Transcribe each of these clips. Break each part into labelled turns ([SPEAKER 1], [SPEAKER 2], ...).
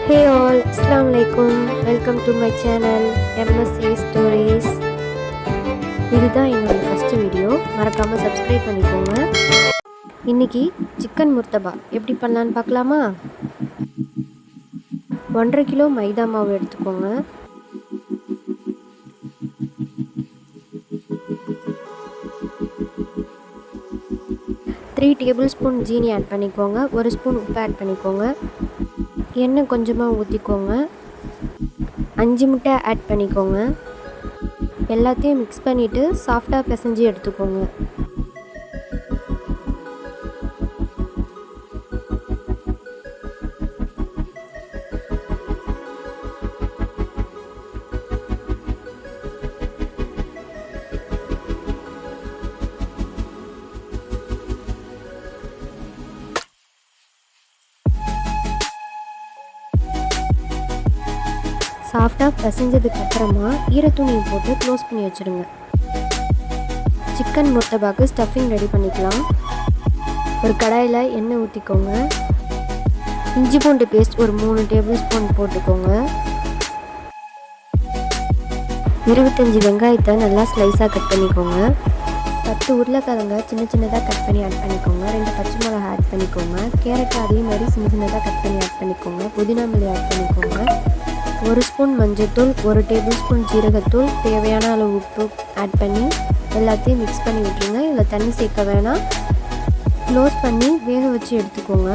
[SPEAKER 1] Hey all, Assalamu alaikum. Welcome to my channel MSA Stories. இதுதான் என்னோட first video. மறக்காம subscribe பண்ணிக்கோங்க. இன்னைக்கு சிக்கன் முர்த்தபா எப்படி பண்ணலான்னு பார்க்கலாமா? 1.5 கிலோ மைதா மாவு எடுத்துக்கோங்க. த்ரீ டேபிள் ஸ்பூன் ஜீனி ஆட் பண்ணிக்கோங்க. 1 ஸ்பூன் உப்பு ஆட் பண்ணிக்கோங்க. எண்ணெய் கொஞ்சமாக ஊற்றிக்கோங்க. 5 முட்டை ஆட் பண்ணிக்கோங்க. எல்லாத்தையும் மிக்ஸ் பண்ணிவிட்டு சாஃப்டாக பிசைஞ்சு எடுத்துக்கோங்க. சாஃப்டாக பிசைஞ்சதுக்கு அப்புறமா ஈரத்துணியை போட்டு க்ளோஸ் பண்ணி வச்சுடுங்க. சிக்கன் முர்த்தபாக்கு ஸ்டஃபிங் ரெடி பண்ணிக்கலாம். ஒரு கடாயில் எண்ணெய் ஊற்றிக்கோங்க. இஞ்சி பூண்டு பேஸ்ட் ஒரு 3 டேபிள் ஸ்பூன் போட்டுக்கோங்க. 25 வெங்காயத்தை நல்லா ஸ்லைஸாக கட் பண்ணிக்கோங்க. 10 உருளைக்கிழங்க சின்ன சின்னதாக கட் பண்ணி ஆட் பண்ணிக்கோங்க. 2 பச்சை மிளகாய் ஆட் பண்ணிக்கோங்க. கேரட் அதே மாதிரி சின்ன சின்னதாக கட் பண்ணி ஆட் பண்ணிக்கோங்க. புதினா மல்லி ஆட் பண்ணிக்கோங்க. 1 ஸ்பூன் மஞ்சள்தூள், 1 டேபிள் ஸ்பூன் ஜீரகத்தூள், தேவையான அளவு உப்பு ஆட் பண்ணி எல்லாத்தையும் மிக்ஸ் பண்ணி விட்டுருங்க. இதில் தண்ணி சேர்க்க வேணாம். க்ளோஸ் பண்ணி வேக வச்சு எடுத்துக்கோங்க.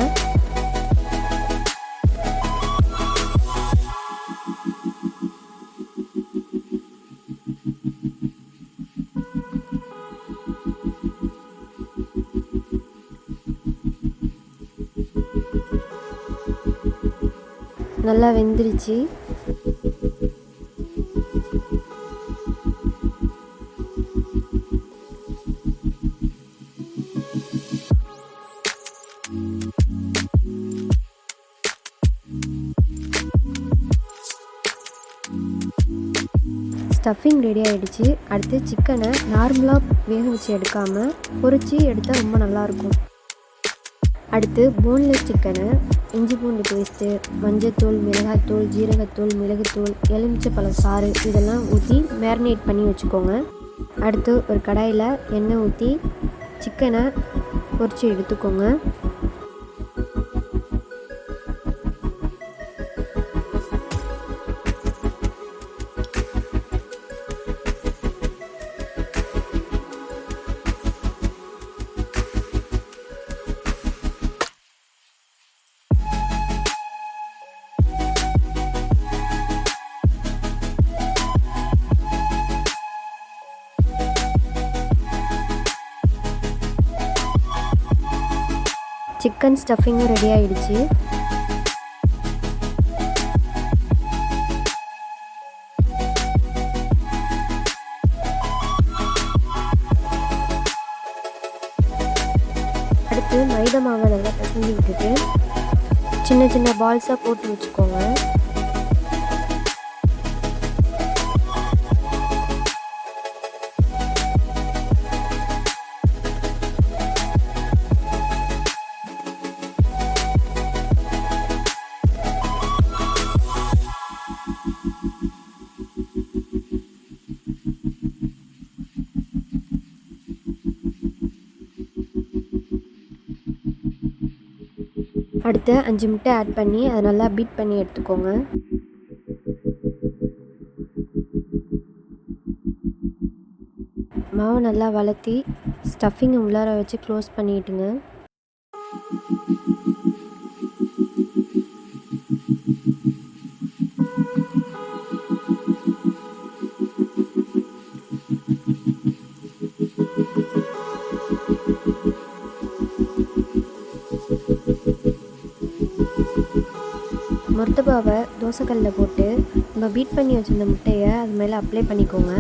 [SPEAKER 1] நல்லா வெந்துருச்சு. ஸ்டஃபிங் ரெடி ஆகிடுச்சு. அடுத்து சிக்கனை நார்மலாக வேக வச்சு எடுக்காமல் பொரித்து எடுத்தால் ரொம்ப நல்லாயிருக்கும். அடுத்து போன்லெஸ் சிக்கனை இஞ்சி பூண்டு பேஸ்ட்டு, மஞ்சத்தூள், மிளகாய்த்தூள், ஜீரகத்தூள், மிளகுத்தூள், எலுமிச்சைப்பழம் சாறு இதெல்லாம் ஊற்றி மேரினேட் பண்ணி வச்சுக்கோங்க. அடுத்து ஒரு கடாயில் எண்ணெய் ஊற்றி சிக்கனை பொரித்து எடுத்துக்கோங்க. சிக்கன் ஸ்டஃபிங்கும் ரெடி ஆகிடுச்சு. அடுத்து மைதா மாவை நல்லா பிசைஞ்சு விட்டுட்டு சின்ன சின்ன பால்ஸாக போட்டு வச்சுக்கோங்க. அடுத்து 5 முட்டை ஆட் பண்ணி அதை நல்லா பீட் பண்ணி எடுத்துக்கோங்க. மாவை நல்லா வளர்த்தி ஸ்டஃபிங்கை உள்ளார வச்சு க்ளோஸ் பண்ணிட்டுங்க. முர்த்தபாவை தோசைக்கல்லில் போட்டு நம்ம பீட் பண்ணி வச்சுருந்த முட்டையை அது மேலே அப்ளை பண்ணிக்கோங்க.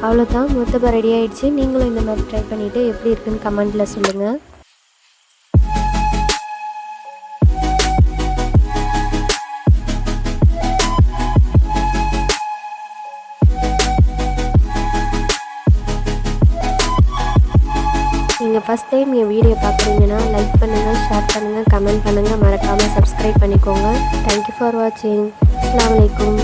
[SPEAKER 1] அவ்வளோதான், முர்த்தபா ரெடி ஆகிடுச்சு. நீங்களும் இந்த மாதிரி ட்ரை பண்ணிவிட்டு எப்படி இருக்குன்னு கமெண்ட்டில் சொல்லுங்கள். ஃபஸ்ட் டைம் என் வீடியோ பார்க்குறீங்கன்னா லைக் பண்ணுங்கள், ஷேர் பண்ணுங்கள், கமெண்ட் பண்ணுங்கள், மறக்காமல் சப்ஸ்கிரைப் பண்ணிக்கோங்க. தேங்க்யூ ஃபார் வாட்சிங். அஸ்ஸலாமு அலைக்கும்.